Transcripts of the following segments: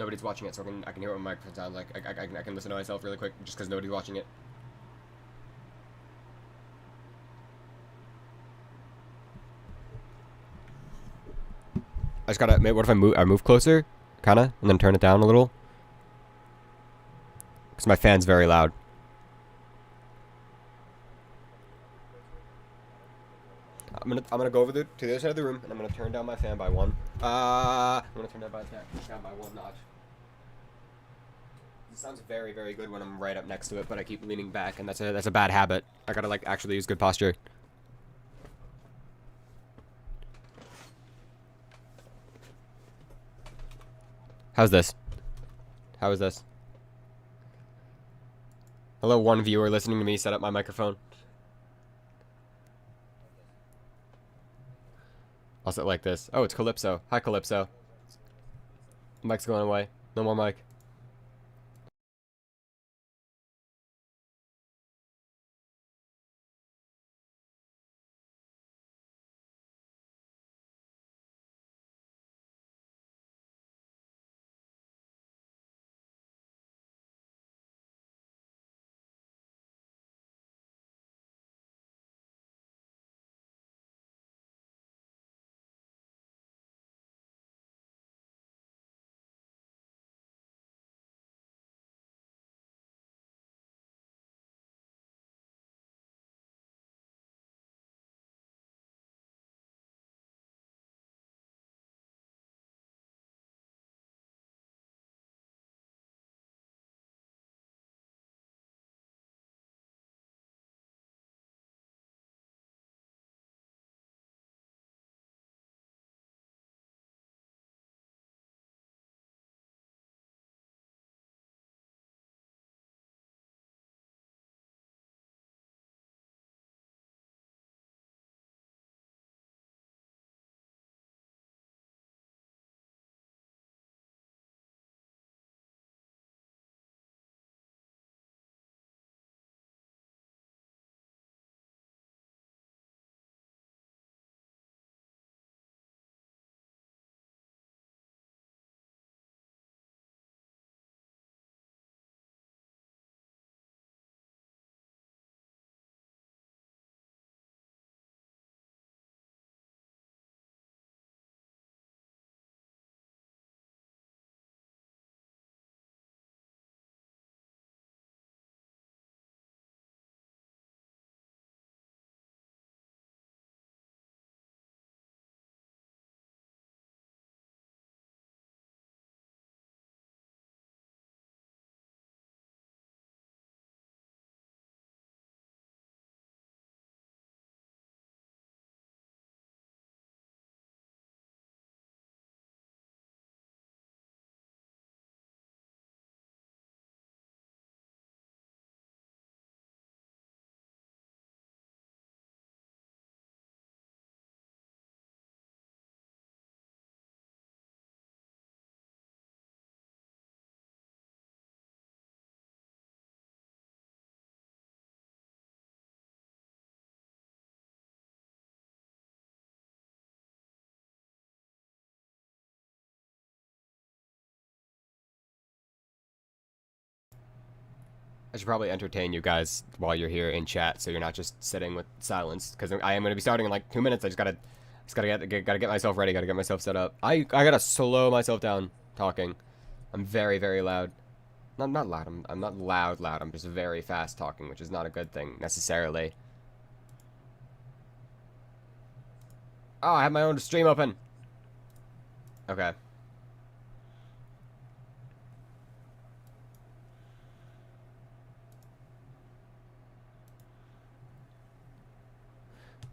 Nobody's watching it, so I can hear what my microphone sounds like. I can listen to myself really quick just because nobody's watching it. I just gotta. What if I move? I move closer, kinda, and then turn it down a little, because my fan's very loud. I'm gonna go over to the other side of the room, and I'm gonna turn down my fan by one. I'm gonna turn down by one notch. It sounds very, very good when I'm right up next to it, but I keep leaning back, and that's a bad habit. I gotta like actually use good posture. How's this? How is this? Hello, one viewer listening to me set up my microphone. I'll sit like this. Oh, it's Calypso. Hi, Calypso. Mic's going away. No more mic. I should probably entertain you guys while you're here in chat, so you're not just sitting with silence. Because I am going to be starting in like 2 minutes. I gotta get myself ready. Gotta get myself set up. I gotta slow myself down talking. I'm very, very loud. Not loud. I'm not loud. I'm just very fast talking, which is not a good thing necessarily. Oh, I have my own stream open. Okay.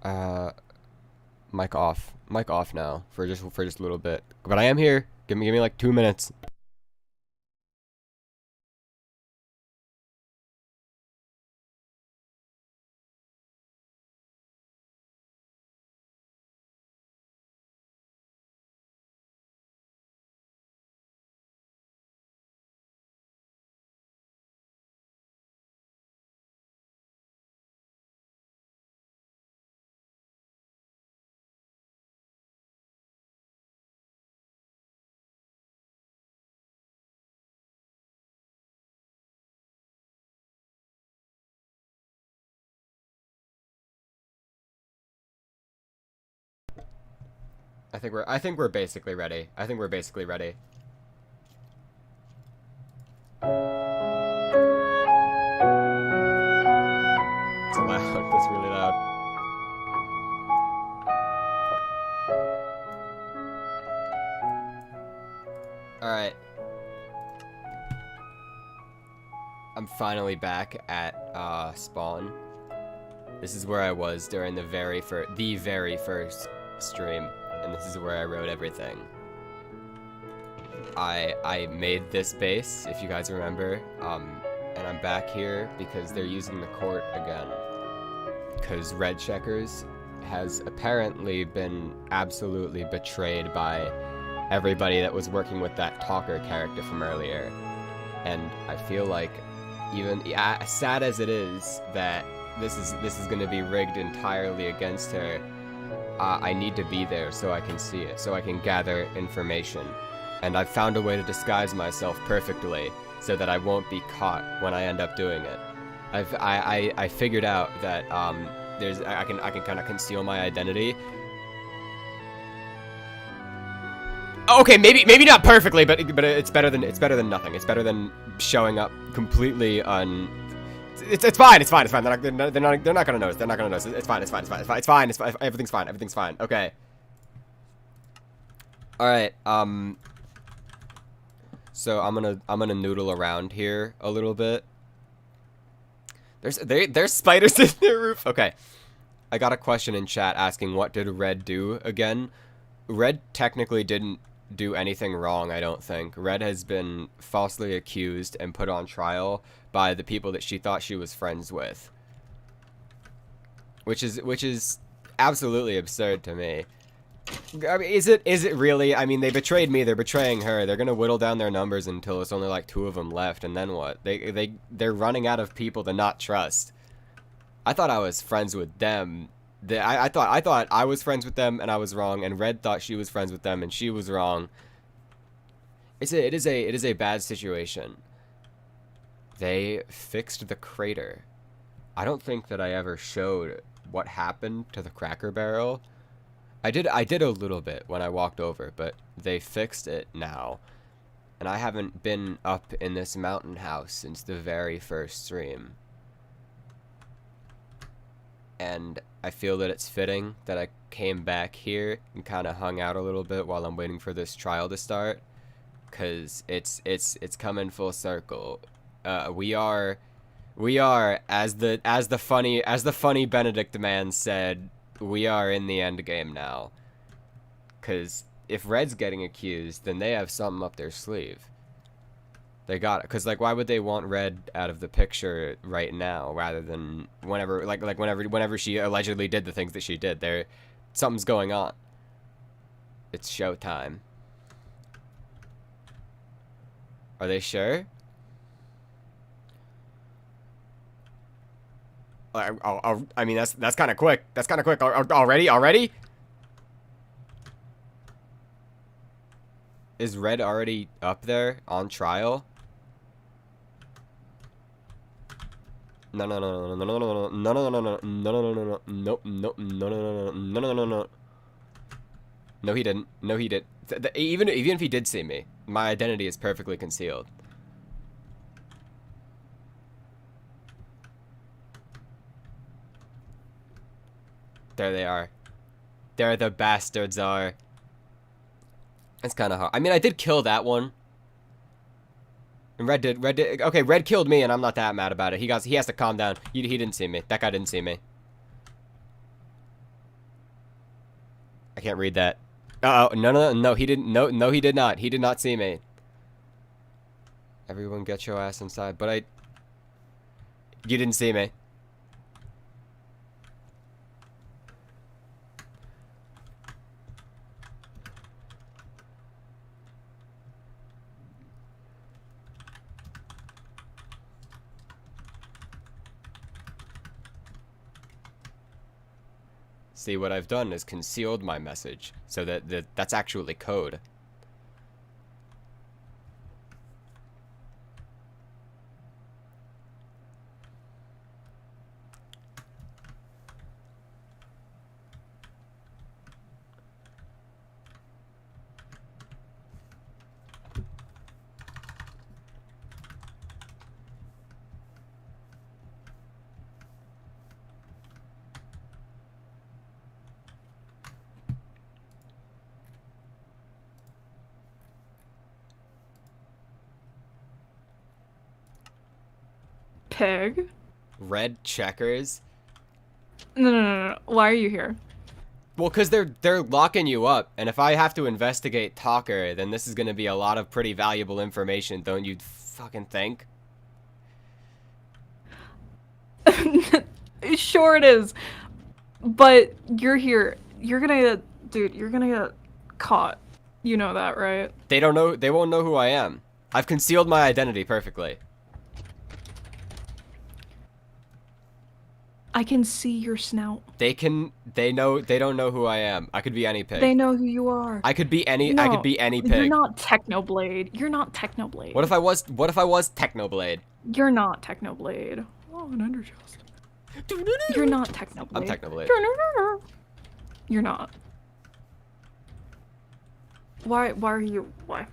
Uh, mic off. Mic off now for just a little bit. But I am here. Give me like 2 minutes. I think we're basically ready. I think we're basically ready. It's loud. That's really loud. All right. I'm finally back at spawn. This is where I was during the very first stream, and this is where I wrote everything. I made this base, if you guys remember, and I'm back here because they're using the court again. Because Redcheckers has apparently been absolutely betrayed by everybody that was working with that talker character from earlier. And I feel like, even as sad as it is that this is going to be rigged entirely against her, I need to be there so I can see it, so I can gather information. And I've found a way to disguise myself perfectly so that I won't be caught when I end up doing it. I figured out that I can kind of conceal my identity. Okay, maybe not perfectly, but it's better than nothing. It's better than showing up completely It's fine. They're not gonna notice. They're not gonna notice. It's fine. Everything's fine. Okay. All right. So I'm gonna noodle around here a little bit. There's spiders in their roof. Okay. I got a question in chat asking what did Red do again. Red technically didn't do anything wrong, I don't think. Red has been falsely accused and put on trial by the people that she thought she was friends with. Which is absolutely absurd to me. I mean, is it really? I mean, they betrayed me, they're betraying her. They're gonna whittle down their numbers until it's only like 2 of them left, and then what? They're running out of people to not trust. I thought I was friends with them. I thought I was friends with them and I was wrong, and Red thought she was friends with them and she was wrong. It is a bad situation. They fixed the crater. I don't think that I ever showed what happened to the Cracker Barrel. I did a little bit when I walked over, but they fixed it now. And I haven't been up in this mountain house since the very first stream. And I feel that it's fitting that I came back here and kind of hung out a little bit while I'm waiting for this trial to start, cause it's coming full circle. We are as the funny Benedict man said, we are in the end game now. Cause if Red's getting accused, then they have something up their sleeve. They got it, cause like why would they want Red out of the picture right now rather than whenever whenever she allegedly did the things that she did? Something's going on. It's showtime. Are they sure? I mean that's kind of quick. That's kind of quick already. Is Red already up there on trial? No. No, he didn't. No, he did. Even if he did see me, my identity is perfectly concealed. There they are. There the bastards are. It's kind of hard. I mean, I did kill that one. And Red did. Okay, Red killed me, and I'm not that mad about it. He has to calm down. He didn't see me. That guy didn't see me. I can't read that. Uh oh, no, he didn't. No, he did not. He did not see me. Everyone get your ass inside. But you didn't see me. See, what I've done is concealed my message so that's actually code. pig. Redcheckers? No. Why are you here? Well, because they're locking you up, and if I have to investigate Talker, then this is going to be a lot of pretty valuable information, don't you fucking think? Sure it is. But you're here. You're gonna get... Dude, you're gonna get caught. You know that, right? They don't know. They won't know who I am. I've concealed my identity perfectly. I can see your snout. They can. They know. They don't know who I am. I could be any pig. They know who you are. I could be any. No, I could be any pig. You're not Technoblade. You're not Technoblade. What if I was? What if I was Technoblade? You're not Technoblade. Oh, an ender chest. You're not Technoblade. I'm Technoblade. You're not. Why are you... Why?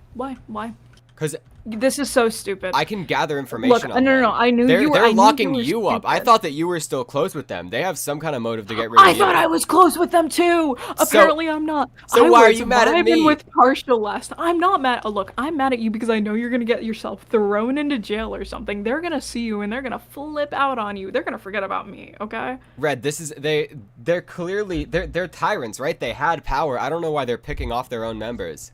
Because This is so stupid. I can gather information on no, them. I knew they're, you were... They're locking you you up. I stupid. thought that you were still close with them. They have some kind of motive to get rid of you. I thought I was close with them too. Apparently, I'm not. So I why are was you mad at vibing me? with Partial last. I'm not mad. Oh, look, I'm mad at you because I know you're gonna get yourself thrown into jail or something. They're gonna see you and they're gonna flip out on you. They're gonna forget about me. Okay. Red, this is they're clearly they're tyrants, right? They had power. I don't know why they're picking off their own members.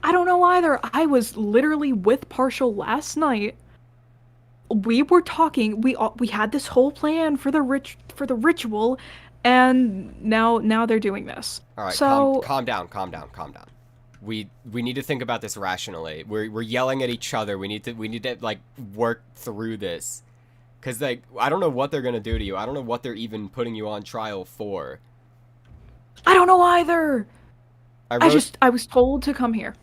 I don't know either. I was literally with Partial last night. We were talking. We had this whole plan for the ritual, and now they're doing this. All right, so calm down. We need to think about this rationally. We're yelling at each other. We need to like work through this, cause like I don't know what they're gonna do to you. I don't know what they're even putting you on trial for. I don't know either. I was told to come here.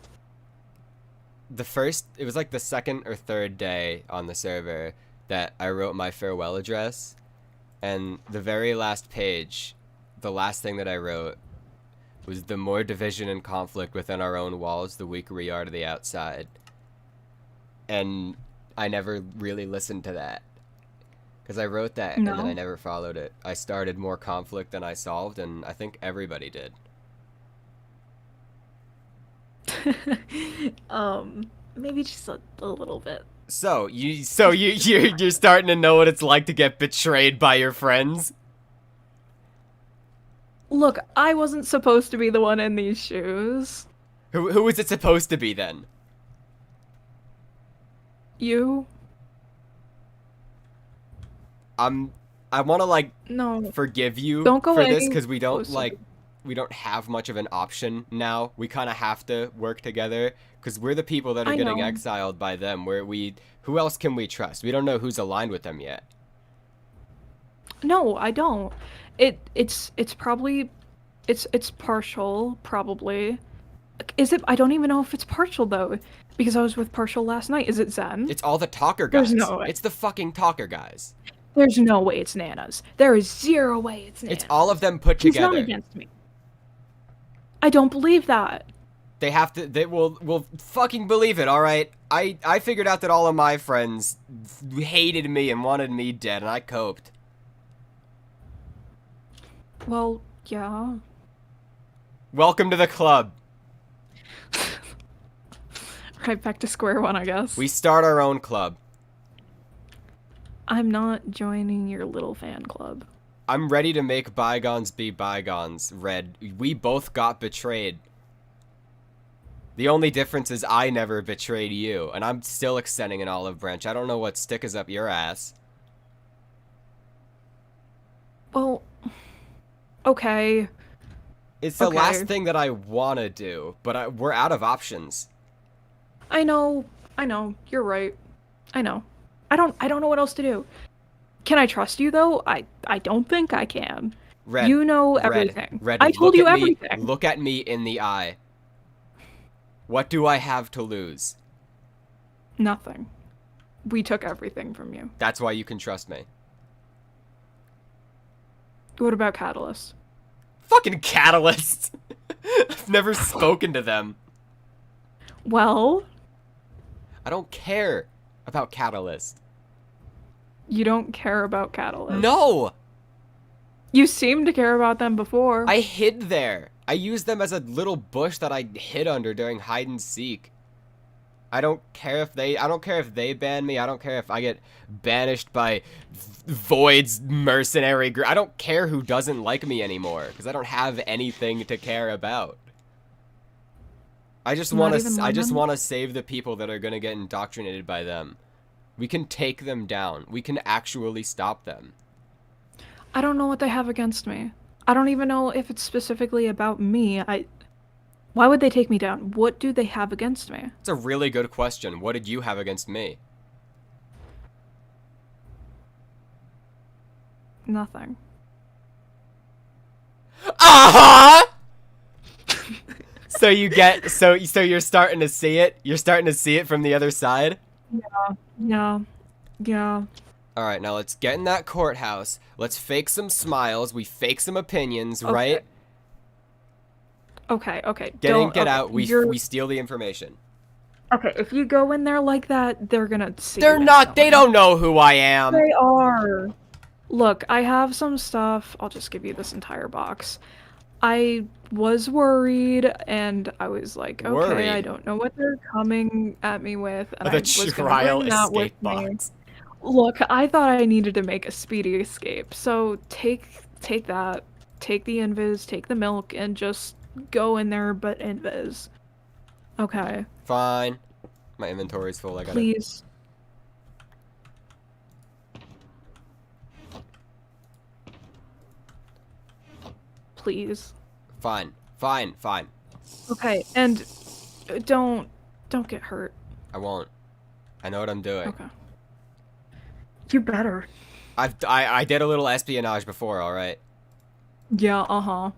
It was like the second or third day on the server that I wrote my farewell address, and the very last page, the last thing that I wrote was the more division and conflict within our own walls, the weaker we are to the outside. And I never really listened to that. Because I wrote that and then I never followed it. I started more conflict than I solved, and I think everybody did. Maybe just a little bit. So you're starting to know what it's like to get betrayed by your friends? Look, I wasn't supposed to be the one in these shoes. Who was it supposed to be then? You? I want to like forgive you for this because we don't have much of an option now. We kind of have to work together because we're the people that are getting exiled by them. Who else can we trust? We don't know who's aligned with them yet. No, I don't. It's probably it's Partial, probably. Is it? I don't even know if it's Partial though, because I was with Partial last night. Is it Zen? It's all the Talker guys. There's no way. It's the fucking Talker guys. There's no way it's Nana's. There is zero way it's Nana's. It's all of them put together. He's not against me. I don't believe that. They have to. They will fucking believe it. All right. I figured out that all of my friends hated me and wanted me dead, and I coped. Well, yeah. Welcome to the club. Right back to square one, I guess. We start our own club. I'm not joining your little fan club. I'm ready to make bygones be bygones, Red. We both got betrayed. The only difference is I never betrayed you, and I'm still extending an olive branch. I don't know what stick is up your ass. Well, okay. It's the last thing that I want to do, but we're out of options. I know. You're right. I know. I don't know what else to do. Can I trust you though? I don't think I can. Red, you know everything. Red, I told you everything. Look at me in the eye. What do I have to lose? Nothing. We took everything from you. That's why you can trust me. What about Catalyst? Fucking Catalyst! I've never spoken to them. Well? I don't care about Catalyst. You don't care about Catalyst? No! You seemed to care about them before. I hid there. I used them as a little bush that I hid under during hide and seek. I don't care if they ban me. I don't care if I get banished by Void's mercenary group. I don't care who doesn't like me anymore because I don't have anything to care about. Not even I just lemon? want to save the people that are going to get indoctrinated by them. We can take them down. We can actually stop them. I don't know what they have against me. I don't even know if it's specifically about me. Why would they take me down? What do they have against me? It's a really good question. What did you have against me? Nothing. Uh-huh! So you're starting to see it? You're starting to see it from the other side? Yeah. Yeah. Yeah. All right, now let's get in that courthouse. Let's fake some smiles. We fake some opinions, Okay. right? Okay. Get in, Don't. get Okay. out. We steal the information. Okay. If you go in there like that, they're gonna see They're you not. They instantly. don't know who I am. They are. Look, I have some stuff. I'll just give you this entire box. I was worried, and I was like, okay, I Worried. don't know what they're coming at me with, and The I was gonna trial bring that with escape me. box. Look, I thought I needed to make a speedy escape, so take that, take the invis, take the milk, and just go in there, but invis. Okay, Fine. My inventory's full. I gotta. please, please. Fine. Okay, and don't get hurt. I won't. I know what I'm doing. Okay. You better. I did a little espionage before. All right. Yeah, uh-huh.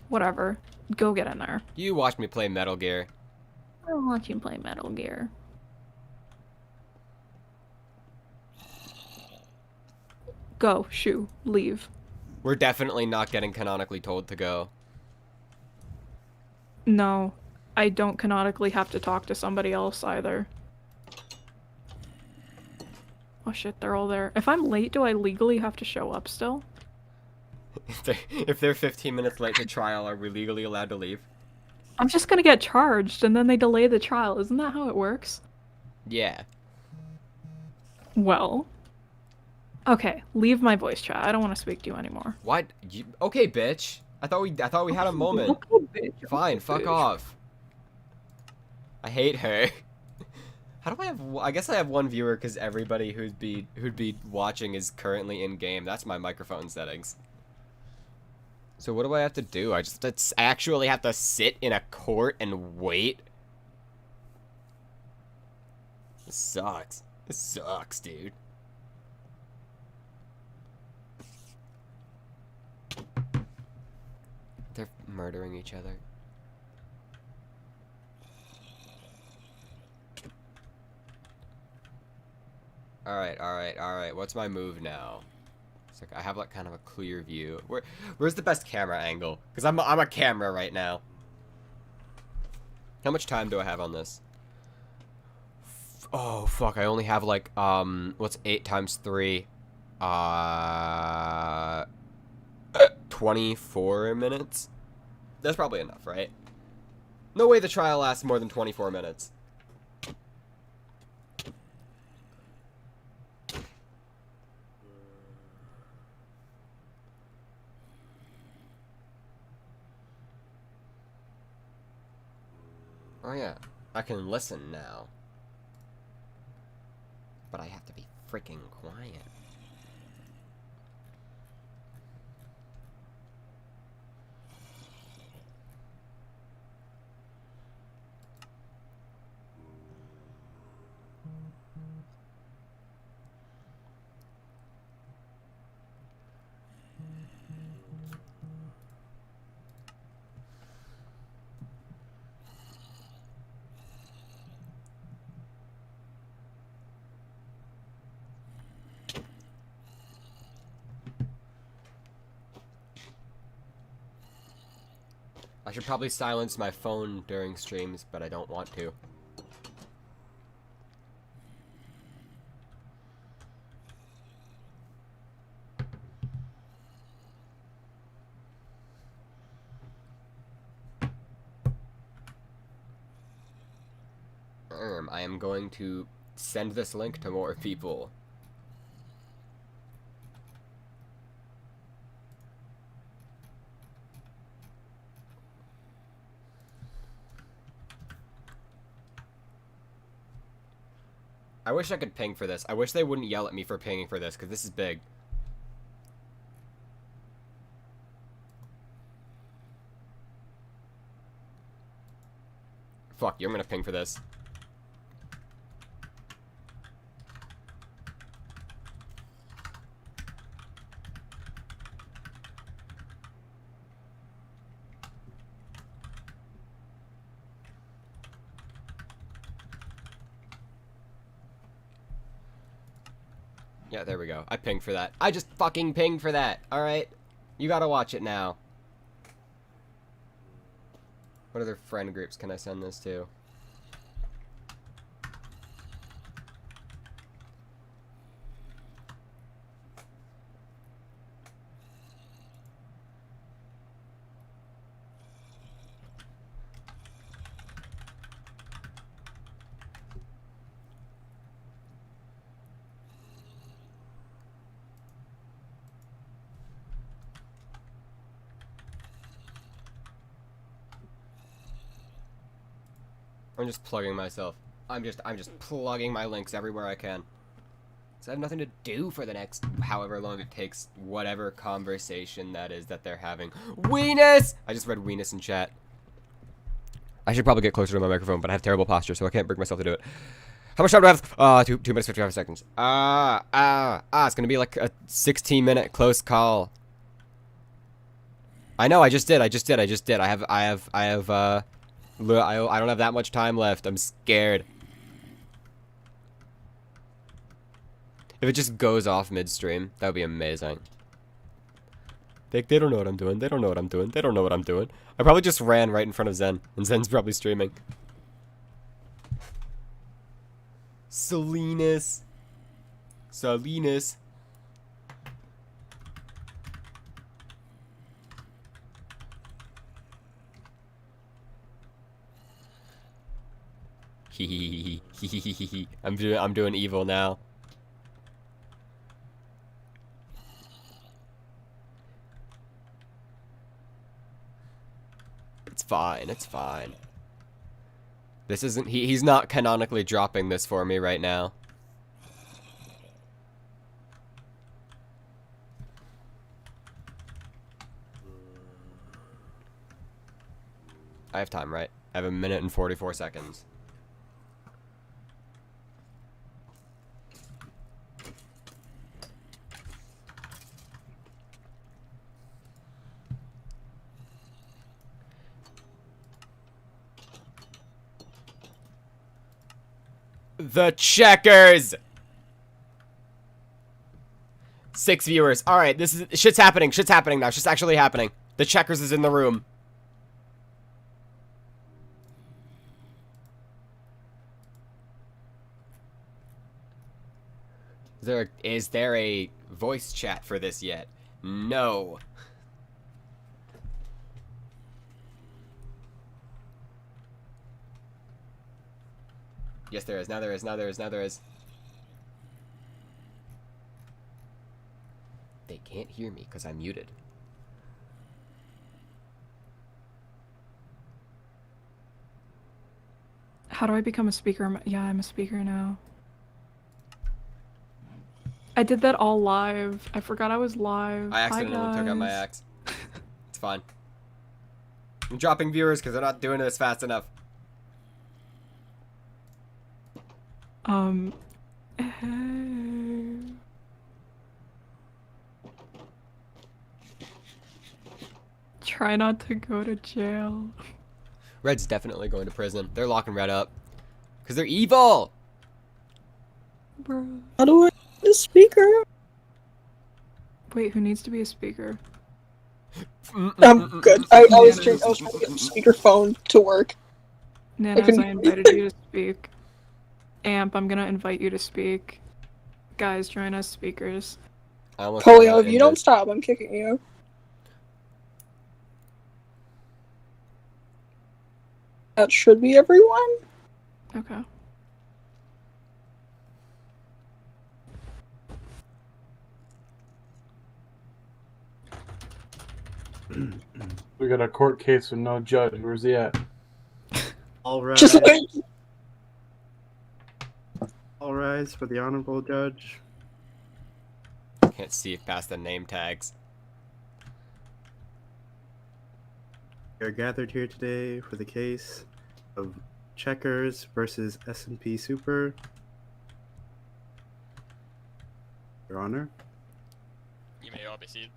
Whatever. Go get in there. You watched me play Metal Gear. I don't want you to play Metal Gear. Go, shoo, leave. We're definitely not getting canonically told to go. No, I don't canonically have to talk to somebody else either. Oh shit, they're all there. If I'm late, do I legally have to show up still? If they're 15 minutes late to trial, are we legally allowed to leave? I'm just gonna get charged and then they delay the trial. Isn't that how it works? Yeah. Well. Okay, leave my voice chat. I don't want to speak to you anymore. What? Okay, bitch. I thought we had a moment. Okay, bitch. Fine, Okay, fuck bitch. off. I hate her. How do I have? I guess I have one viewer because everybody who'd be watching is currently in game. That's my microphone settings. So what do I have to do? I actually have to sit in a court and wait. This sucks. This sucks, dude. They're murdering each other. Alright. What's my move now? It's like I have like kind of a clear view. Where's the best camera angle? Because I'm a camera right now. How much time do I have on this? Oh fuck, I only have like what's 8 times 3? 24 minutes? That's probably enough, right? No way the trial lasts more than 24 minutes. Oh yeah, I can listen now. But I have to be freaking quiet. I should probably silence my phone during streams, but I don't want to. platform. I am going to send this link to more people. I wish I could ping for this. I wish they wouldn't yell at me for pinging for this, because this is big. Fuck you, I'm gonna ping for this. Yeah, there we go. I pinged for that. I just fucking pinged for that, alright? You gotta watch it now. What other friend groups can I send this to? I'm just plugging myself. I'm just plugging my links everywhere I can. So I have nothing to do for the next however long it takes, whatever conversation that is that they're having. Weenus! I just read weenus in chat. I should probably get closer to my microphone, but I have terrible posture, so I can't bring myself to do it. How much time do I have? 2 minutes, 55 seconds. It's gonna be like a 16-minute close call. I know, I just did. I don't have that much time left. I'm scared. If it just goes off midstream, that would be amazing. They don't know what I'm doing. They don't know what I'm doing. They don't know what I'm doing. I probably just ran right in front of Zen, and Zen's probably streaming. Salinas. Heehee. I'm doing evil now. It's fine. It's fine. This isn't he's not canonically dropping this for me right now. I have time, right? I have 1 minute and 44 seconds. The Checkers! 6 viewers. Alright, shit's happening. Shit's happening now. Shit's actually happening. The Checkers is in the room. Is there a voice chat for this yet? No. Yes, there is. Now there is. They can't hear me because I'm muted. How do I become a speaker? Yeah, I'm a speaker now. I did that all live. I forgot I was live. I accidentally took out my axe. It's fine. I'm dropping viewers because they're not doing this fast enough. Try not to go to jail. Red's definitely going to prison. They're locking Red up. Because they're evil! Bro. How do I get a speaker? Wait, who needs to be a speaker? I'm good. I was trying to get the speakerphone to work. Nanas, I invited you to speak. Amp, I'm gonna invite you to speak. Guys, join us speakers. Polio, if you don't stop, I'm kicking you. That should be everyone. Okay. We got a court case with no judge. Where's he at? All rise. Just like, All rise for the honorable judge. Can't see past the name tags. We are gathered here today for the case of Checkers versus S&P Super. Your Honor. You may all be seated.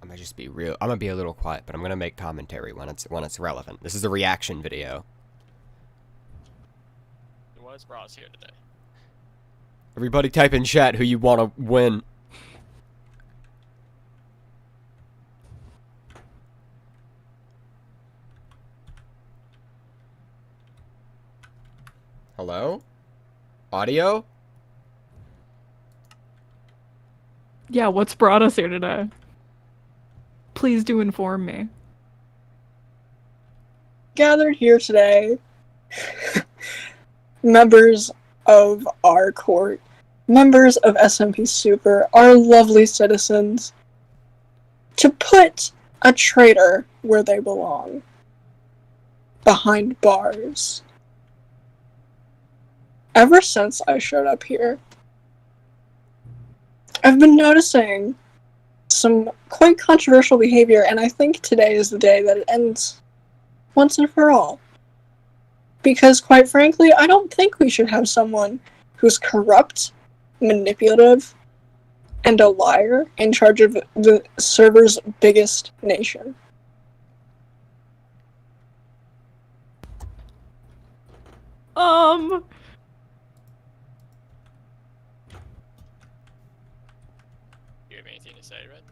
I'm gonna just be real. I'm gonna be a little quiet, but I'm gonna make commentary when it's relevant. This is a reaction video. What has brought us here today? Everybody type in chat who you want to win. Hello? Audio? Yeah, what's brought us here today? Please do inform me. gathered here today, members of our court, members of SMP Super, our lovely citizens, to put a traitor where they belong. Behind bars. Ever since I showed up here, I've been noticing some quite controversial behavior, and I think today is the day that it ends once and for all. Because, quite frankly, I don't think we should have someone who's corrupt, manipulative, and a liar in charge of the server's biggest nation. Do you have anything to say, Red?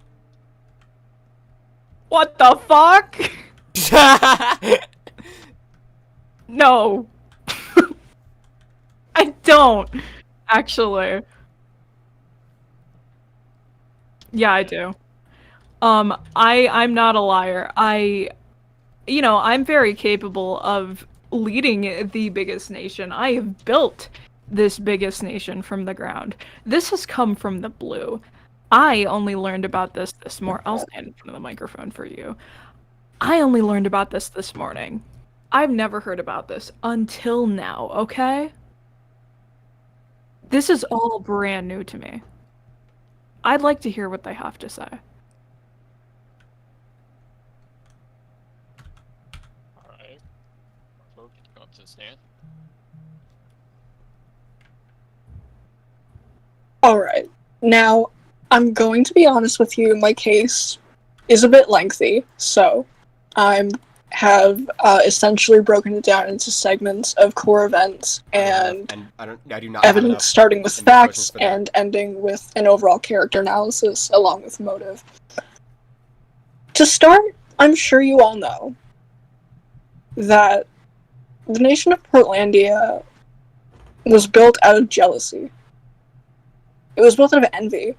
What the fuck? No. I don't, actually. Yeah, I do. I'm not a liar. I'm very capable of leading the biggest nation. I have built this biggest nation from the ground. This has come from the blue. I only learned about this morning. I'll stand in front of the microphone for you. I only learned about this morning. I've never heard about this until now, okay? This is all brand new to me. I'd like to hear what they have to say. Alright. Vote to come up to the stand. Alright, now, I'm going to be honest with you, my case is a bit lengthy, so I have essentially broken it down into segments of core events and I do not have evidence, enough starting with in the facts questions for that. and ending with an overall character analysis along with motive. To start, I'm sure you all know that the nation of Portlandia was built out of jealousy. It was built out of envy.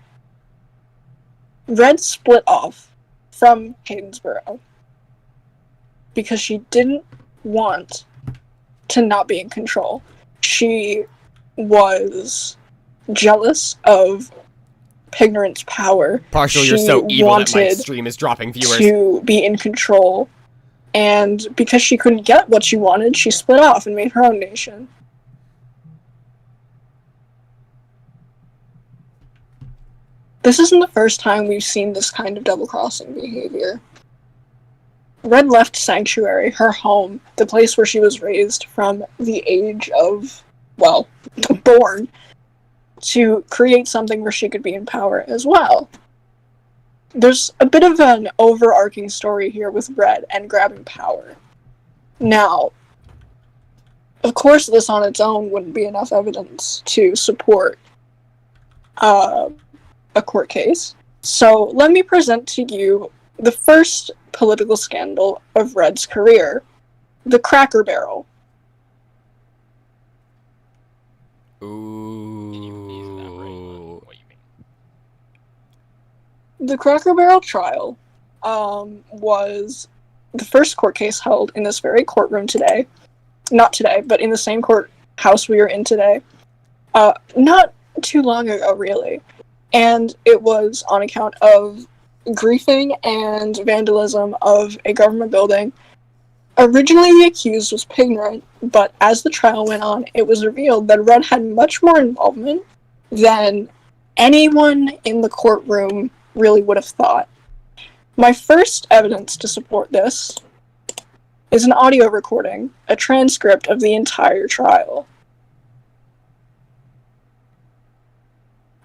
Red split off from Haydensboro because she didn't want to not be in control. She was jealous of Pignorant's power. Partial, She you're so evil that my wanted stream is dropping viewers. to be in control, and because she couldn't get what she wanted, she split off and made her own nation. This isn't the first time we've seen this kind of double-crossing behavior. Red left Sanctuary, her home, the place where she was raised from the age of, well, born, to create something where she could be in power as well. There's a bit of an overarching story here with Red and grabbing power. Now, of course this on its own wouldn't be enough evidence to support a court case. So let me present to you the first political scandal of Red's career, the Cracker Barrel. Can you please elaborate on Ooh. what you mean? The Cracker Barrel trial was the first court case held in this very courtroom today. Not today, but in the same courthouse we are in today. Not too long ago, really. and it was on account of griefing and vandalism of a government building. Originally, the accused was Pignorant, but as the trial went on, it was revealed that Red had much more involvement than anyone in the courtroom really would have thought. My first evidence to support this is an audio recording, a transcript of the entire trial.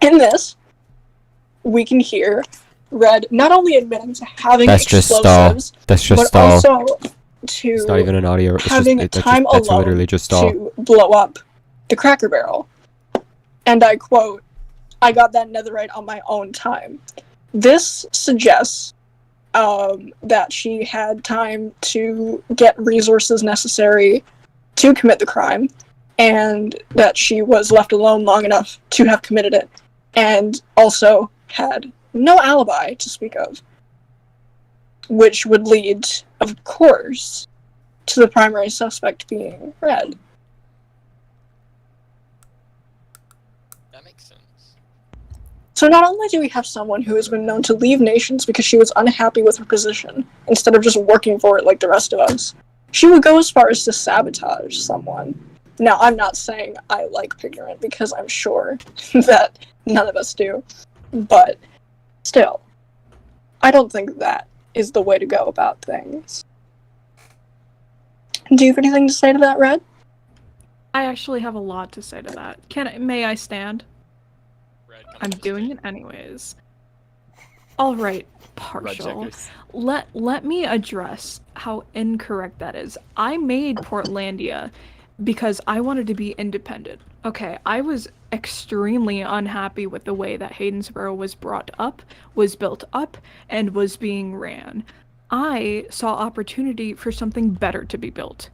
In this, we can hear Red not only admitting to having explosives, but also to It's not even an audio. It's having just, time that's alone literally just stall. to blow up the Cracker Barrel. And I quote, "I got that netherite on my own time." This suggests that she had time to get resources necessary to commit the crime, and that she was left alone long enough to have committed it, and also had no alibi to speak of, which would lead, of course, to the primary suspect being Red. That makes sense. So not only do we have someone who has been known to leave nations because she was unhappy with her position, instead of just working for it like the rest of us, she would go as far as to sabotage someone. Now, I'm not saying I like Pignorant, because I'm sure that none of us do, but still, I don't think that is the way to go about things. Do you have anything to say to that, Red? I actually have a lot to say to that. May I stand? Red, come I'm to the doing stage. it anyways. Alright, Partial. Redcheckers. Let me address how incorrect that is. I made Portlandia because I wanted to be independent. Okay, I was extremely unhappy with the way that Haydensboro was brought up, was built up, and was being ran. I saw opportunity for something better to be built.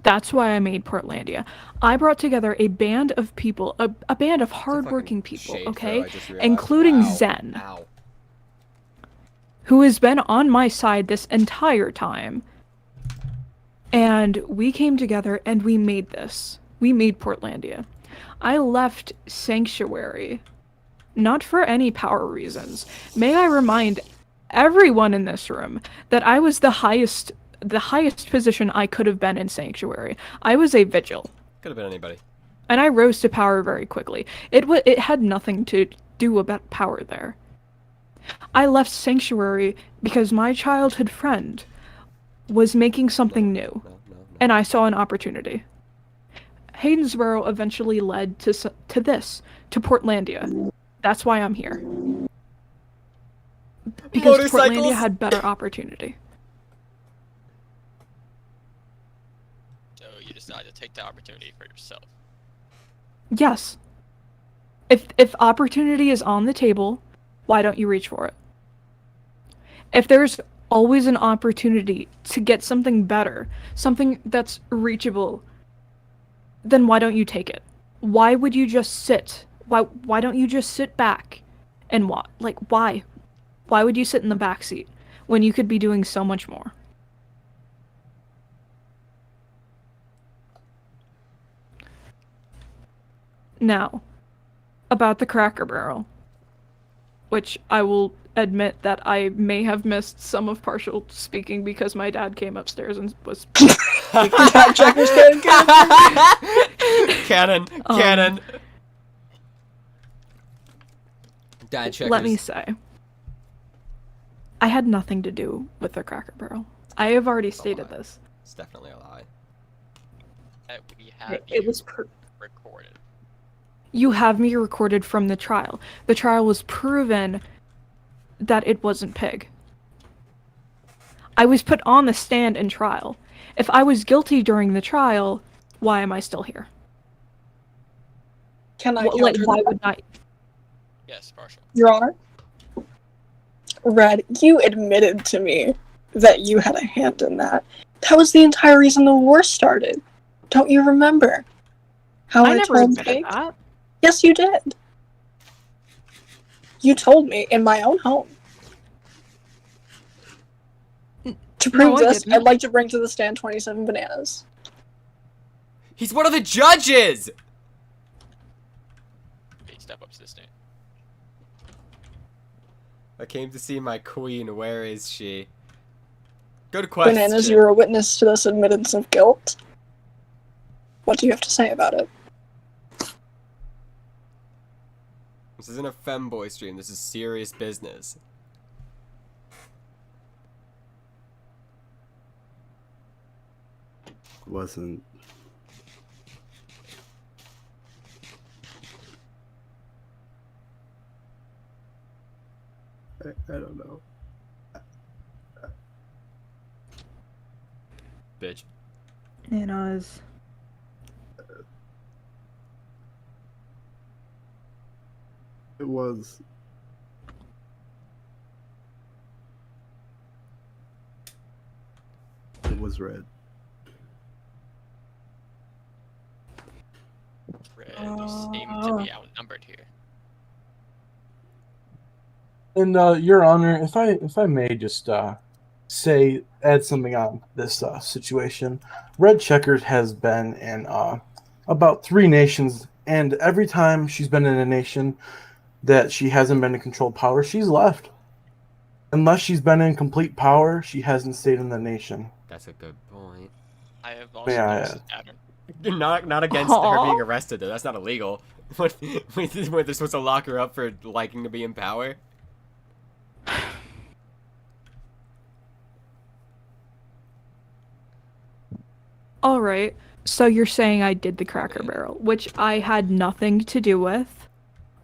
That's why I made Portlandia. I brought together a band of people, a band of hardworking people, okay? Including Zen, Ow. who has been on my side this entire time. And we came together and we made this. We made Portlandia. I left Sanctuary, not for any power reasons. May I remind everyone in this room that I was the highest position I could have been in Sanctuary. I was a vigil. Could have been anybody. And I rose to power very quickly. It had nothing to do about power there. I left Sanctuary because my childhood friend was making something new, No. and I saw an opportunity. Haydensboro eventually led to Portlandia. That's why I'm here. Because Motorcycles? Portlandia had better opportunity. So you decided to take the opportunity for yourself. Yes. If opportunity is on the table, why don't you reach for it? If there's always an opportunity to get something better, something that's reachable, then why don't you take it? Why would you just sit? Why don't you just sit back and watch? Like, why? Why would you sit in the back seat when you could be doing so much more? Now, about the Cracker Barrel, which I will admit that I may have missed some of Partial speaking because my dad came upstairs and was Checkers Cannon. Cannon. Dad checkers. let me say, I had nothing to do with the Cracker Barrel. I have already stated this. It's definitely a lie. That we have It you was recorded. You have me recorded from the trial. The trial was proven that it wasn't Pig. I was put on the stand in trial. If I was guilty during the trial, why am I still here? Can I Like, counter why that? would I? Yes, Partial. Your Honor? Red, you admitted to me that you had a hand in that. That was the entire reason the war started. Don't you remember? How I never told admitted Pig? that. Yes, you did. You told me in my own home. To prove I this, didn't. I'd like to bring to the stand 27 bananas. He's one of the judges! Okay, step up to the stand. I came to see my queen. Where is she? Good Bananas, question. you were a witness to this admittance of guilt. What do you have to say about it? This isn't a femboy stream. This is serious business. Wasn't. I don't know. Bitch. It was. It was. It was red. Red, you seem to be outnumbered here. And Your Honor, if I may just add something on this situation. Redcheckers has been in about 3 nations, and every time she's been in a nation that she hasn't been in controlled power, she's left. Unless she's been in complete power, she hasn't stayed in the nation. That's a good point. I have also May I noticed add? a pattern. Not against her Aw. being arrested though. That's not illegal. What? Wait, they're supposed to lock her up for liking to be in power? All right. So you're saying I did the Cracker Barrel, which I had nothing to do with.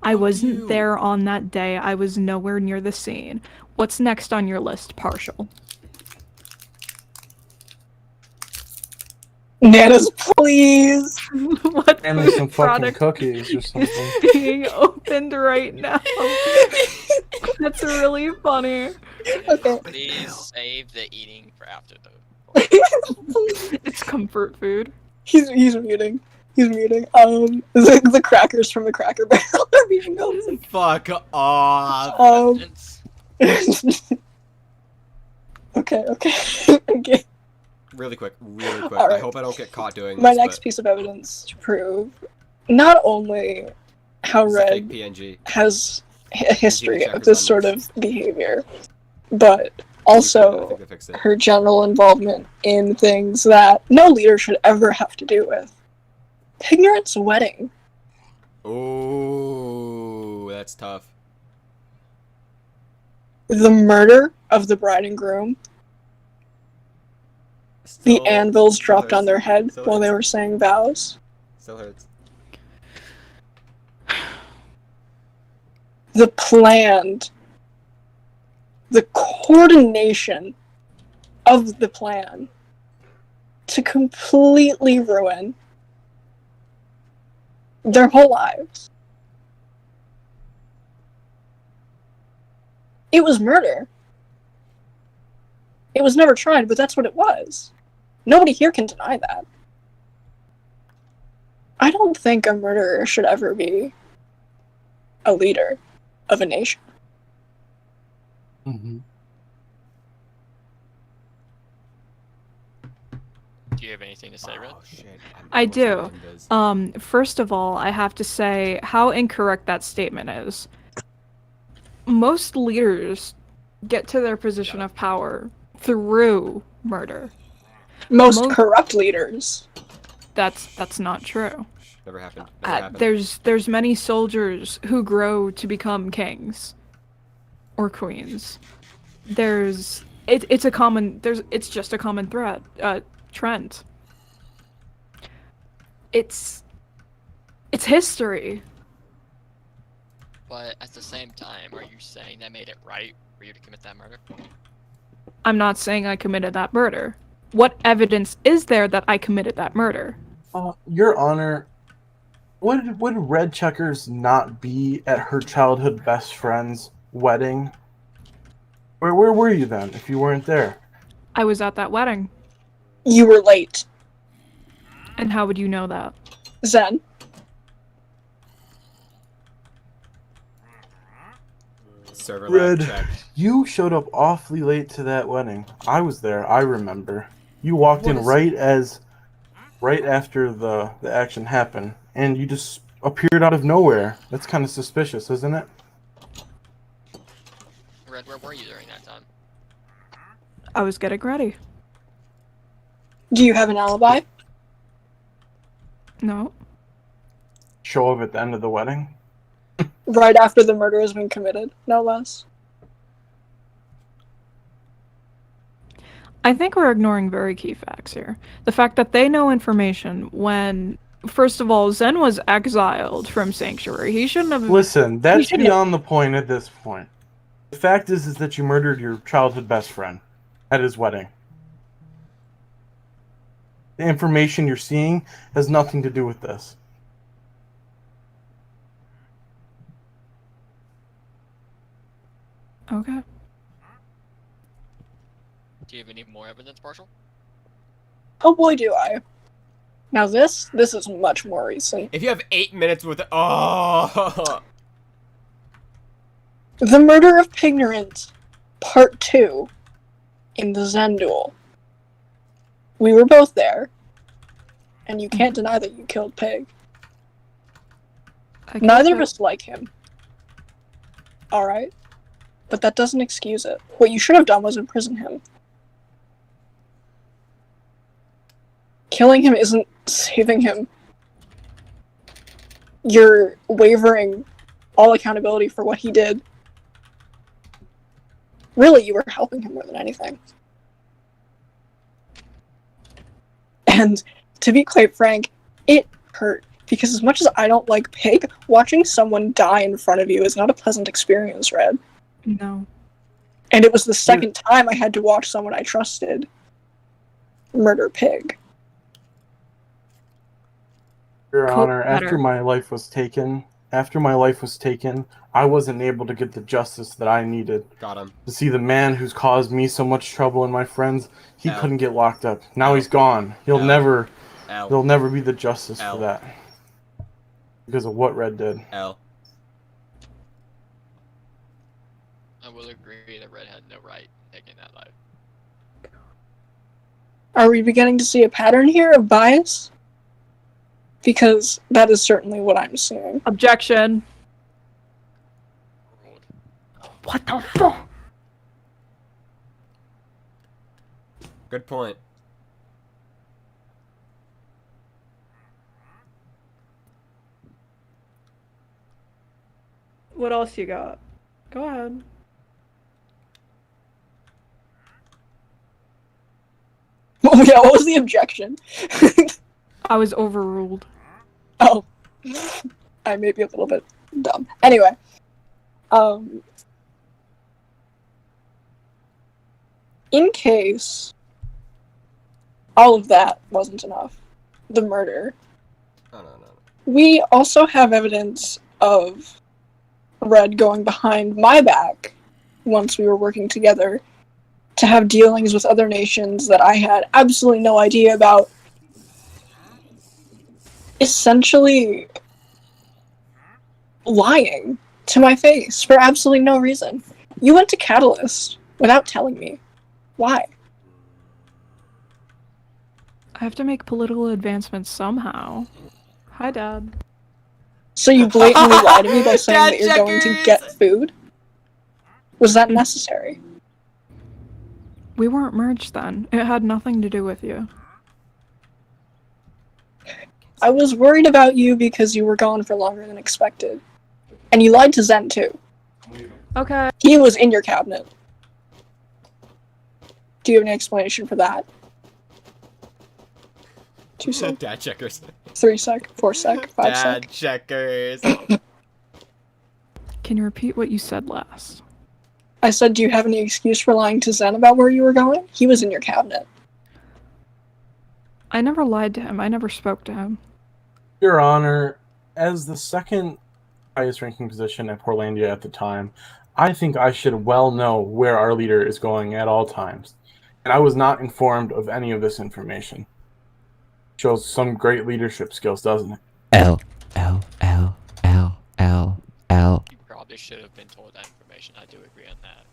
I Fuck wasn't you. there on that day. I was nowhere near the scene. What's next on your list, Partial? Bananas, please! What And food some fucking product cookies or something. is being opened right now? That's really funny. Okay. Please save the eating for after the. It's comfort food. He's muting. He's muting. The crackers from the Cracker Barrel are being melted. Fuck off. Evidence. Okay. Okay. Really quick. I Alright. hope I don't get caught doing My this. next piece of evidence to prove not only how This is a fake Red PNG. has a history of checkers this on sort this. of behavior, but I also think they fixed it. her general involvement in things that no leader should ever have to do with. Ignorance wedding. Ooh, that's tough. The murder of the bride and groom. The Still- anvils still dropped on hurts. their head Still while they hurts. were saying vows. Still hurts. The planned, the coordination of the plan to completely ruin their whole lives. It was murder. It was never tried, but that's what it was. Nobody here can deny that. I don't think a murderer should ever be a leader of a nation. Mm-hmm. Do you have anything to say, Red? Oh shit. I almost do. out of invis. First of all, I have to say how incorrect that statement is. Most leaders get to their position of power through murder. Most corrupt leaders. That's not true. Never happened. Never happened. There's many soldiers who grow to become kings or queens. It's just a common trend. It's history. But at the same time, are you saying that made it right for you to commit that murder? I'm not saying I committed that murder. What evidence is there that I committed that murder? Your Honor, would Redcheckers not be at her childhood best friend's wedding? Where were you then if you weren't there? I was at that wedding. You were late. And how would you know that? Zen. Server Red. lag check. You showed up awfully late to that wedding. I was there. I remember. You walked What in is- right after the action happened, and you just appeared out of nowhere. That's kind of suspicious, isn't it? Red, where were you during that time? I was getting ready. Do you have an alibi? No. Show up at the end of the wedding. Right after the murder has been committed, no less. I think we're ignoring very key facts here. The fact that they know information when, first of all, Zen was exiled from Sanctuary. He shouldn't have. Listen, that's shouldn't- beyond the point at this point. The fact is that you murdered your childhood best friend at his wedding. The information you're seeing has nothing to do with this. Okay. Do you have any more evidence, Marshall? Oh boy, do I. Now this is much more recent. If you have 8 minutes with it, oh, The Murder of Pignorant, Part 2, in the Zen duel. We were both there, and you can't deny that you killed Pig. I guess Neither of I- us like him. Alright? But that doesn't excuse it. What you should have done was imprison him. Killing him isn't saving him. You're wavering all accountability for what he did. Really, you were helping him more than anything. And to be quite frank, it hurt. Because as much as I don't like Pig, watching someone die in front of you is not a pleasant experience, Red. No. And it was the second time I had to watch someone I trusted murder Pig. Your Cool. Honor, Better. after my life was taken, I wasn't able to get the justice that I needed. got him. To see the man who's caused me so much trouble and my friends, he Ow. couldn't get locked up. Now Ow. he's gone. Ow. There'll L, never be the justice Ow. for that. Because of what Red did. L. I will agree that Red had no right in taking that life. Are we beginning to see a pattern here of bias? Because that is certainly what I'm seeing. Objection. Ruled. What the fuck? Good point. What else you got? Go ahead. Yeah, what was the objection? I was overruled. Oh. I may be a little bit dumb. Anyway. In case all of that wasn't enough, the murder, Oh, no. we also have evidence of Red going behind my back once we were working together to have dealings with other nations that I had absolutely no idea about. Essentially lying to my face for absolutely no reason. You went to Catalyst without telling me. Why? I have to make political advancements somehow. Hi, Dad. So you blatantly lied to me by saying Dad that you're going to checkers! get food? Was that necessary? We weren't merged then. It had nothing to do with you. I was worried about you because you were gone for longer than expected. And you lied to Zen too. Okay. He was in your cabinet. Do you have any explanation for that? 2 sec, Dad checkers. 3 sec, 4 sec, 5 Dad sec. checkers. Can you repeat what you said last? I said, do you have any excuse for lying to Zen about where you were going? He was in your cabinet. I never lied to him. I never spoke to him. Your Honor, as the second highest ranking position at Portlandia at the time, I think I should well know where our leader is going at all times. And I was not informed of any of this information. Shows some great leadership skills, doesn't it? L L L L L L. You probably should have been told that information. I do agree on that.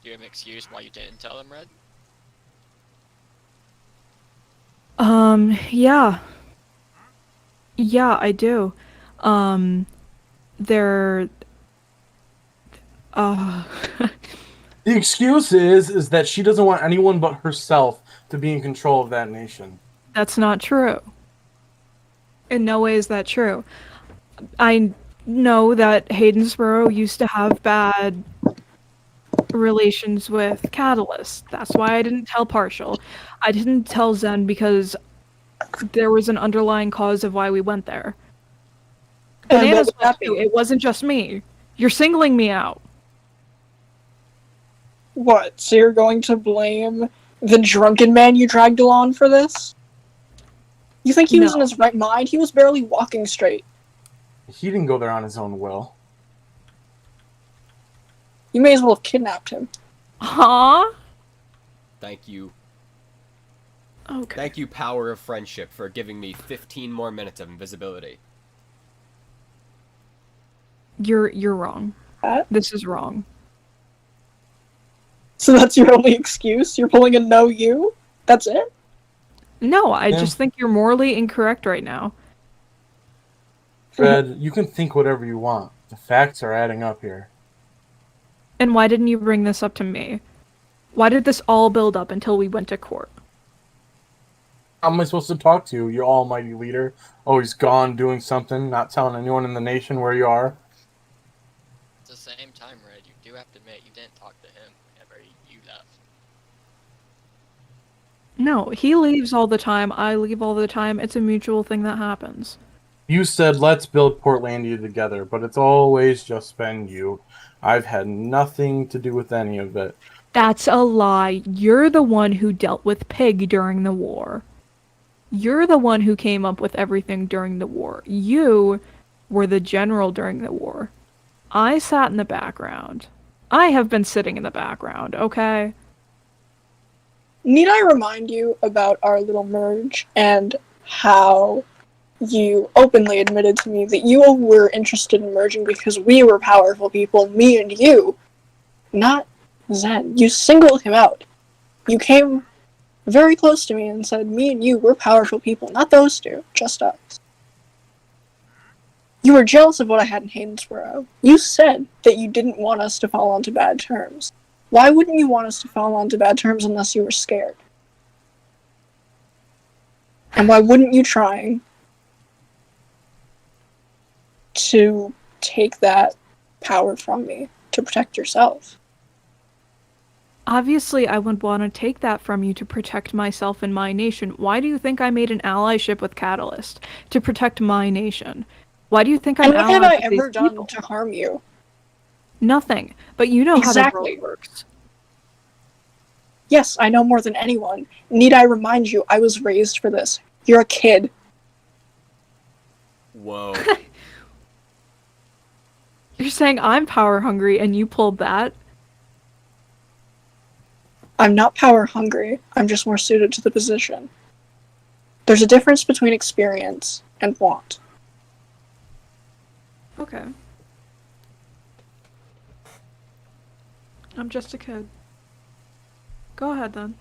Do you have an excuse why you didn't tell him, Red? Yeah. Yeah, I do. they're uh The excuse is that she doesn't want anyone but herself to be in control of that nation. that's not true. In no way is that true. I know that Haydensboro used to have bad relations with Catalyst. That's why I didn't tell Partial. I didn't tell Zen because there was an underlying cause of why we went there. And what Bananas would that went too. be? It wasn't just me. You're singling me out. What? So you're going to blame the drunken man you dragged along for this? You think he was in No. his right mind? He was barely walking straight. He didn't go there on his own will. You may as well have kidnapped him. Huh? Thank you. Okay. Thank you, power of friendship, for giving me 15 more minutes of invisibility. You're wrong. What? This is wrong. So that's your only excuse? You're pulling a no you? That's it? No, I Yeah. just think you're morally incorrect right now. Fred, you can think whatever you want. The facts are adding up here. And why didn't you bring this up to me? Why did this all build up until we went to court? How am I supposed to talk to you, your almighty leader? Oh, he's gone doing something, not telling anyone in the nation where you are. At the same time, Red, you do have to admit you didn't talk to him whenever you left. No, he leaves all the time. I leave all the time. It's a mutual thing that happens. You said, let's build Portlandia together, but it's always just been you. I've had nothing to do with any of it. That's a lie. You're the one who dealt with Pig during the war. You're the one who came up with everything during the war. You were the general during the war. I sat in the background. I have been sitting in the background, okay? Need I remind you about our little merge and how you openly admitted to me that you were interested in merging because we were powerful people, me and you, not Zen. You singled him out. You came very close to me and said, me and you, we're powerful people, not those two, just us. You were jealous of what I had in Haydensboro. You said that you didn't want us to fall onto bad terms. Why wouldn't you want us to fall onto bad terms unless you were scared? And why wouldn't you try to take that power from me to protect yourself? Obviously, I would want to take that from you to protect myself and my nation. Why do you think I made an allyship with Catalyst? To protect my nation. Why do you think I'm And what have allied I with these ever done people? to harm you? Nothing. But you know how the Exactly. world works. Yes, I know more than anyone. Need I remind you, I was raised for this. You're a kid. Whoa. You're saying I'm power hungry and you pulled that? I'm not power hungry. I'm just more suited to the position. There's a difference between experience and want. Okay. I'm just a kid. Go ahead then.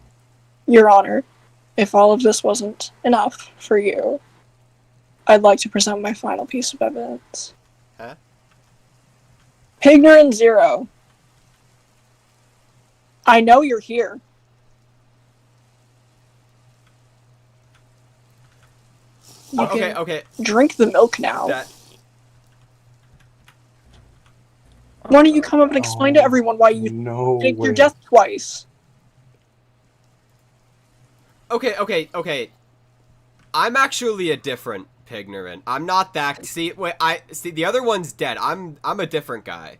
Your Honor, if all of this wasn't enough for you, I'd like to present my final piece of evidence. Huh? Pigner and Zero. I know you're here. You Okay, can okay. drink the milk now. That Why don't you come up and explain to everyone why you No faked your way. death twice? Okay. I'm actually a different Pignorant. I'm not that. See, wait. See. The other one's dead. I'm a different guy.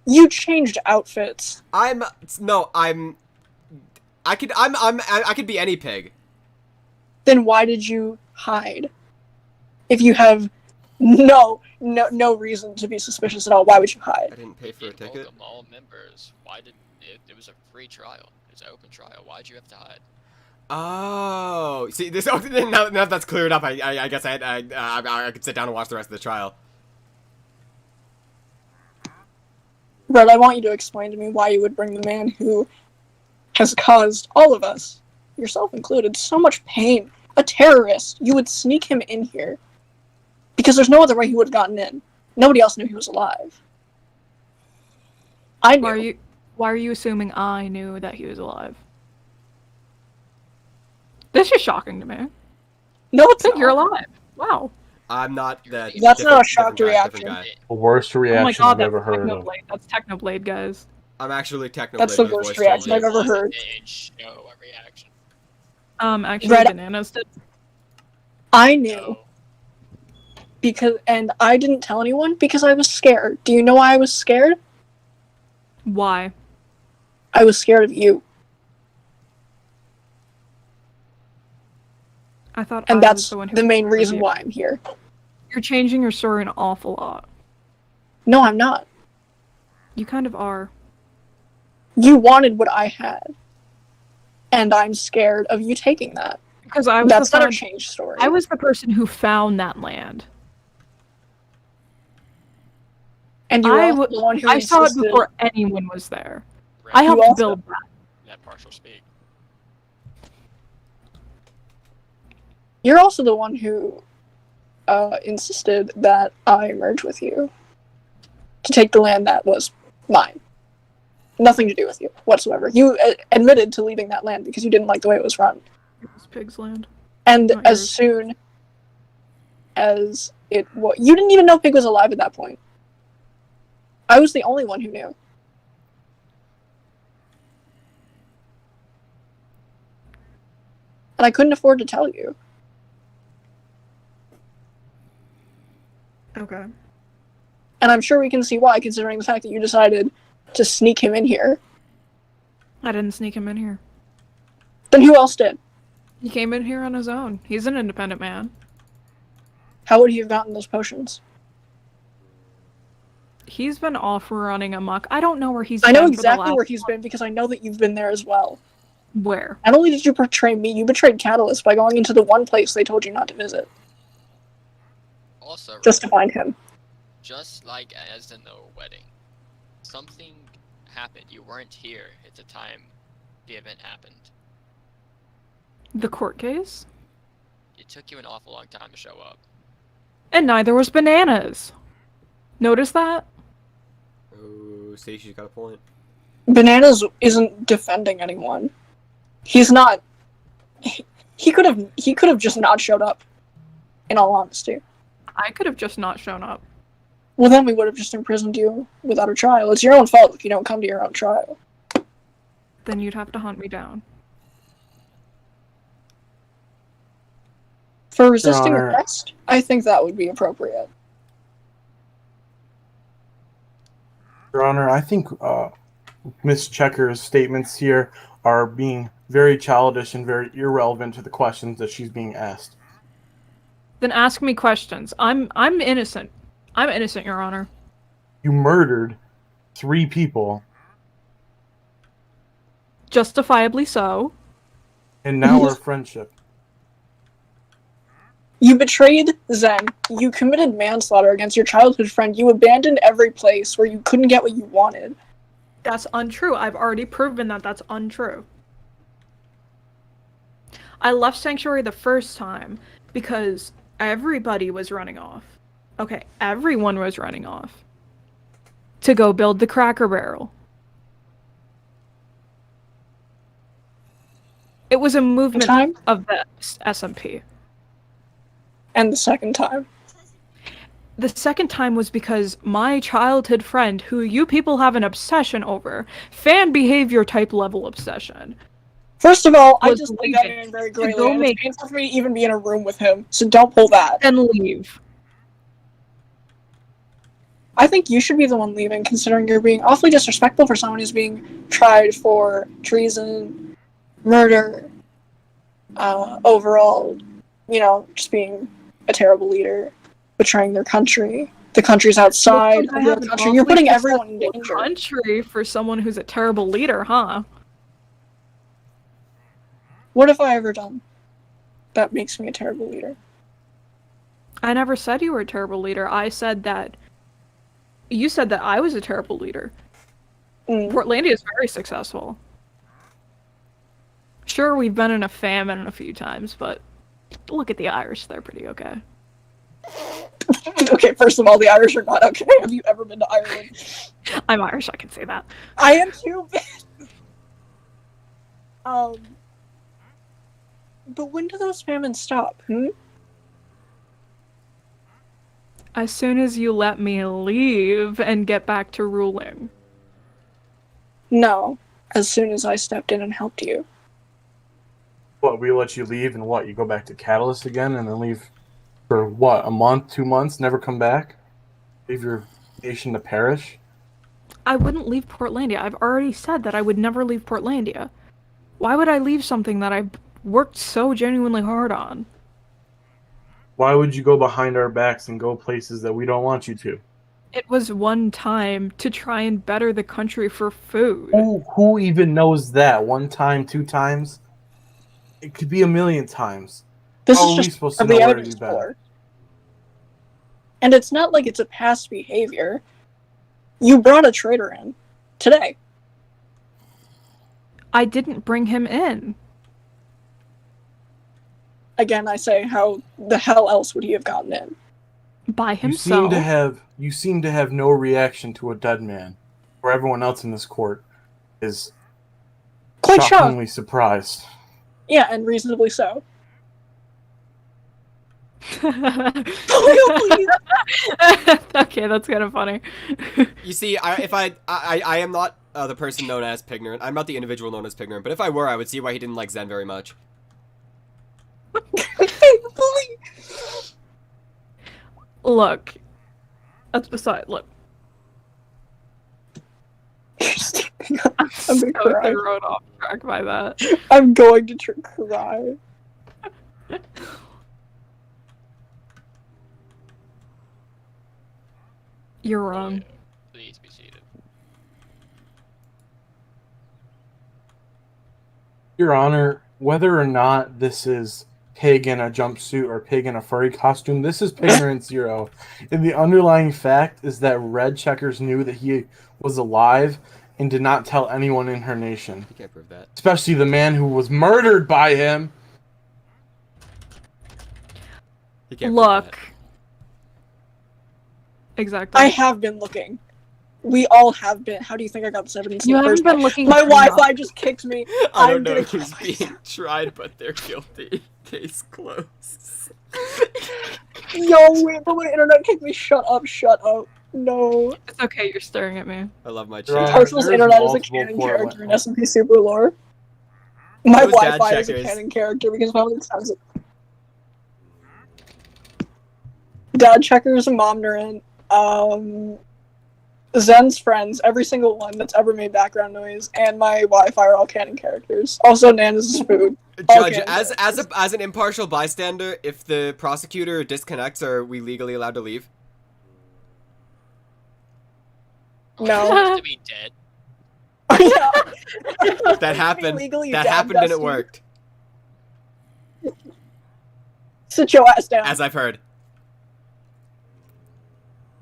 You changed outfits. I could be any pig. Then why did you hide? If you have no reason to be suspicious at all, why would you I hide? didn't pay for a You told ticket. them all members. Why did it was a free trial. It was an open trial. Why'd you have to hide? Oh, see this. Oh, now that's cleared up. I guess I could sit down and watch the rest of the trial. Red, I want you to explain to me why you would bring the man who has caused all of us, yourself included, so much pain. A terrorist. You would sneak him in here. Because there's no other way he would have gotten in. Nobody else knew he was alive. I knew. Why are you assuming I knew that he was alive? This is shocking to me. No, it's Think you're not. alive. Wow. I'm not that. That's not a different shocked guy, reaction. different guy. The worst Oh my reaction god, I've that's ever heard of. Technoblade. That's Technoblade, guys. I'm actually Technoblade. That's the with his worst voice reaction changing. I've ever heard. Didn't show a reaction. Actually, Red- Bananas did. I knew No. and I didn't tell anyone because I was scared. Do you know why I was scared? Why? I was scared of you. I thought And I that's was the one who the main was reason you. why I'm here. You're changing your story an awful lot. No, I'm not. You kind of are. You wanted what I had. And I'm scared of you taking that. Because I was That's the not a fan- change story. I was the person who found that land. and you were I also w- the one who I saw it insisted. before anyone was there. Red, I helped also- build that. Let partial speak. You're also the one who insisted that I merge with you to take the land that was mine. Nothing to do with you whatsoever. You admitted to leaving that land because you didn't like the way it was run. It was Pig's land. And Not as yours. soon as it was, you didn't even know Pig was alive at that point. I was the only one who knew. And I couldn't afford to tell you. Okay. And I'm sure we can see why, considering the fact that you decided to sneak him in here. I didn't sneak him in here. Then who else did? He came in here on his own. He's an independent man. How would he have gotten those potions? He's been off running amok. I don't know where he's I know been for the exactly last where he's been because I know that you've been there as well. Where? Not only did you betray me, you betrayed Catalyst by going into the one place they told you not to visit, Also, just to find him. just like as in the wedding, something happened. You weren't here at the time the event happened. The court case? It took you an awful long time to show up. And neither was Bananas. Notice that? Oh, Stacey's got a point. Bananas isn't defending anyone. He's not. He could have just not showed up. In all honesty. I could have just not shown up. Well, then we would have just imprisoned you without a trial. It's your own fault if you don't come to your own trial. Then you'd have to hunt me down. For resisting Honor. arrest, I think that would be appropriate. Your Honor, I think Miss Checker's statements here are being very childish and very irrelevant to the questions that she's being asked. Then ask me questions. I'm innocent. I'm innocent, Your Honor. You murdered 3 people, Justifiably so. and now our friendship. You betrayed Zen. You committed manslaughter against your childhood friend. You abandoned every place where you couldn't get what you wanted. That's untrue. I've already proven that that's untrue. I left Sanctuary the first time because everybody was running off. Okay, everyone was running off to go build the Cracker Barrel. It was a movement Time? of the SMP. And the second time. The second time was because my childhood friend, who you people have an obsession over, fan behavior type level obsession, First of all, I was just think that leaving man very to greatly, go and make- it's painful for me to even be in a room with him, so don't pull that. and leave. I think you should be the one leaving, considering you're being awfully disrespectful for someone who's being tried for treason, murder, overall, just being a terrible leader, betraying their country. The country's outside Looks like of I your have an country. You're awfully putting everyone in successful danger. country for someone who's a terrible leader, huh? What have I ever done that makes me a terrible leader? I never said you were a terrible leader. I said that you said that I was a terrible leader. Mm. Portlandia is very successful. Sure, we've been in a famine a few times, but look at the Irish, they're pretty okay. Okay, first of all, the Irish are not okay. Have you ever been to Ireland? I'm Irish, I can say that. I am too. But when do those famines stop? As soon as you let me leave and get back to ruling. No, as soon as I stepped in and helped you. What, we let you leave and what, you go back to Catalyst again and then leave for what, a month, 2 months, never come back? Leave your nation to perish? I wouldn't leave Portlandia. I've already said that I would never leave Portlandia. Why would I leave something that I've worked so genuinely hard on? Why would you go behind our backs and go places that we don't want you to? It was one time to try and better the country for food. Who even knows that? 1 time, 2 times? It could be a million times. This How is are we just supposed to the know where to evidence do better? for. And it's not like it's a past behavior. You brought a traitor in. Today. I didn't bring him in. Again, I say, how the hell else would he have gotten in? By You himself. seem to have no reaction to a dead man, where everyone else in this court is Quite shocked. shockingly surprised. Yeah, and reasonably so. Okay, that's kind of funny. You see, I am not the person known as Pignorant. I'm not the individual known as Pignorant, but if I were, I would see why he didn't like Zen very much. Look. That's beside. Look. I'm so gonna cry. thrown off track by that. I'm going to cry. You're wrong. Please be seated. Your Honor, whether or not this is pig in a jumpsuit or pig in a furry costume, this is Pignorant Zero. And the underlying fact is that Redcheckers knew that he was alive and did not tell anyone in her nation. You can't prove that. Especially the man who was murdered by him. You can't prove Look. that. Exactly. I have been looking. We all have been. How do you think I got this evidence? You in the haven't first been place? looking My enough. Wi-Fi just kicked me. I don't I'm know gonna who's cry. being tried, but they're guilty. Case closed. Yo, wait, but my internet kicked me. Shut up, shut up. No. It's okay, you're staring at me. I love my Your chat. Honor, Partial's there's internet is a multiple canon Portland- character in S&P Super lore. My Those dad Wi-Fi is a checkers. canon character because how many times Dad Checkers, Momnorant, Zen's friends, every single one that's ever made background noise, and my Wi-Fi are all canon characters. Also, Nana's food. Judge, Okay, as an impartial bystander, if the prosecutor disconnects, are we legally allowed to leave? No. Supposed to be dead. Yeah. That happened. Legally That dead, happened and it Dusty. worked, Sit your ass down. as I've heard.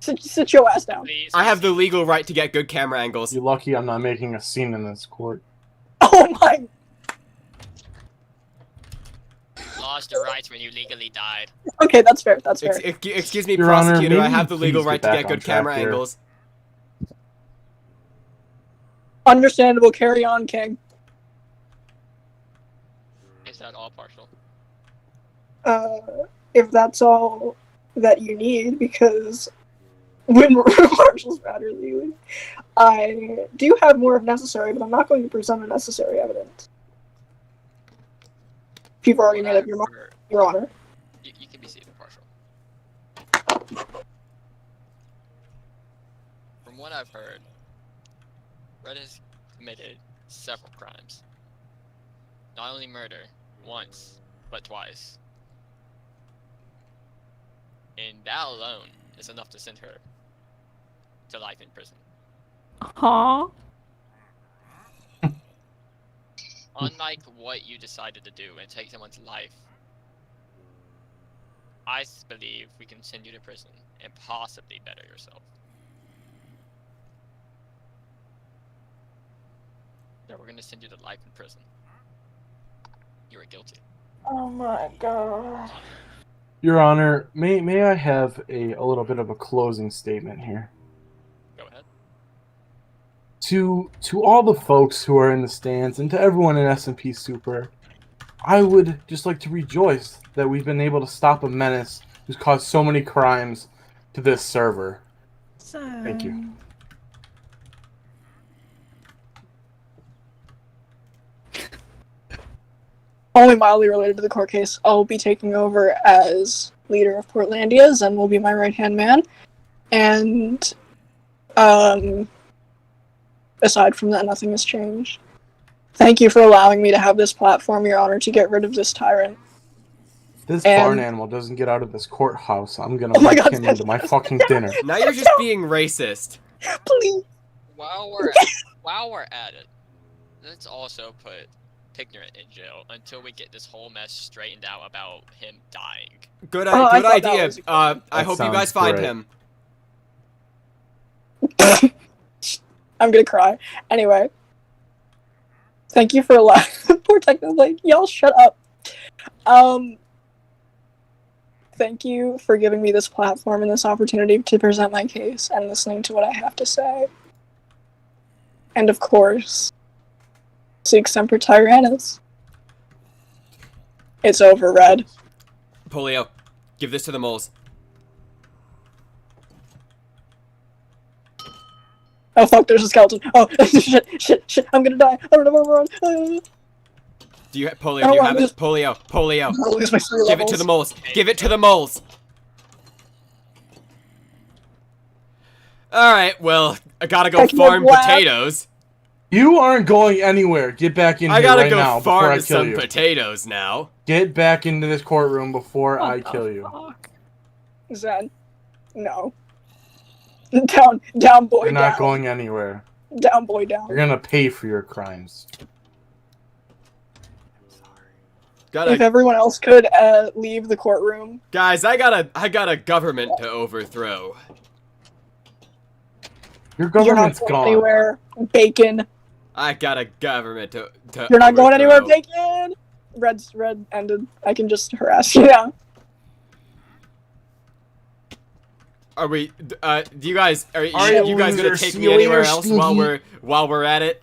Sit your ass down. Please. I have the legal right to get good camera angles. You're lucky I'm not making a scene in this court. Oh my. Lost your rights when you legally died. Okay, that's fair. That's fair. Excuse me, Your Honor, prosecutor. I maybe have the legal please right get to back get on good track camera here. angles. Understandable. Carry on, King. Is that all partial? If that's all that you need, because when marshals matter legally, I do have more if necessary, but I'm not going to present unnecessary evidence. If you've already made up your mind, Your Honor. You can be seated, partial. From what I've heard, Red has committed several crimes. Not only murder, once, but twice. And that alone is enough to send her to life in prison. Aww. Unlike what you decided to do and take someone's life, I believe we can send you to prison and possibly better yourself. So we're gonna send you to life in prison. You are guilty. Oh my god. Your Honor, may I have a little bit of a closing statement here? Go ahead. To all the folks who are in the stands and to everyone in S&P Super, I would just like to rejoice that we've been able to stop a menace who's caused so many crimes to this server. Thank you. Only mildly related to the court case, I'll be taking over as leader of Portlandia. Zen will be my right-hand man. And, aside from that, nothing has changed. Thank you for allowing me to have this platform, Your Honor, to get rid of this tyrant. This And- barn animal doesn't get out of this courthouse. I'm gonna Oh my make God, him into my fucking dinner. Now you're just being racist. Please. While we're at it, let's also put Pignorant in jail until we get this whole mess straightened out about him dying. Good, Oh, I good thought that idea. was- I That hope you sounds guys find great. him. I'm gonna cry. Anyway. Thank you for allowing poor Technoblade. Y'all shut up. Thank you for giving me this platform and this opportunity to present my case and listening to what I have to say. And of course, Sic Semper Tyrannis. It's over, Red. Polio, give this to the moles. Oh fuck, there's a skeleton. Oh, shit, I'm gonna die. I don't know where we're on. Do you, Polio? Oh, Do you I'm have it? just- Polio, Polio. I'll lose my three Give it to levels. the moles. Give it to the moles. All right. Well, I gotta go I can farm laugh. potatoes. You aren't going anywhere. Get back in I here gotta right go now before I farm kill some you. potatoes now. Get back into this courtroom before I What the kill you. fuck? Zen. No. Down, boy, You're not down. going anywhere. Down, boy, down. You're gonna pay for your crimes. If Gotta, everyone else could leave the courtroom. guys. I got a government to overthrow. Your You're not government's going gone. anywhere. Bacon. I got a government to You're not going anywhere, overthrow. Bacon. Red ended. I can just harass you now. Are we? Do you guys? Are All right, you guys gonna loser. take See me you anywhere later, else Stinky. while we're at it?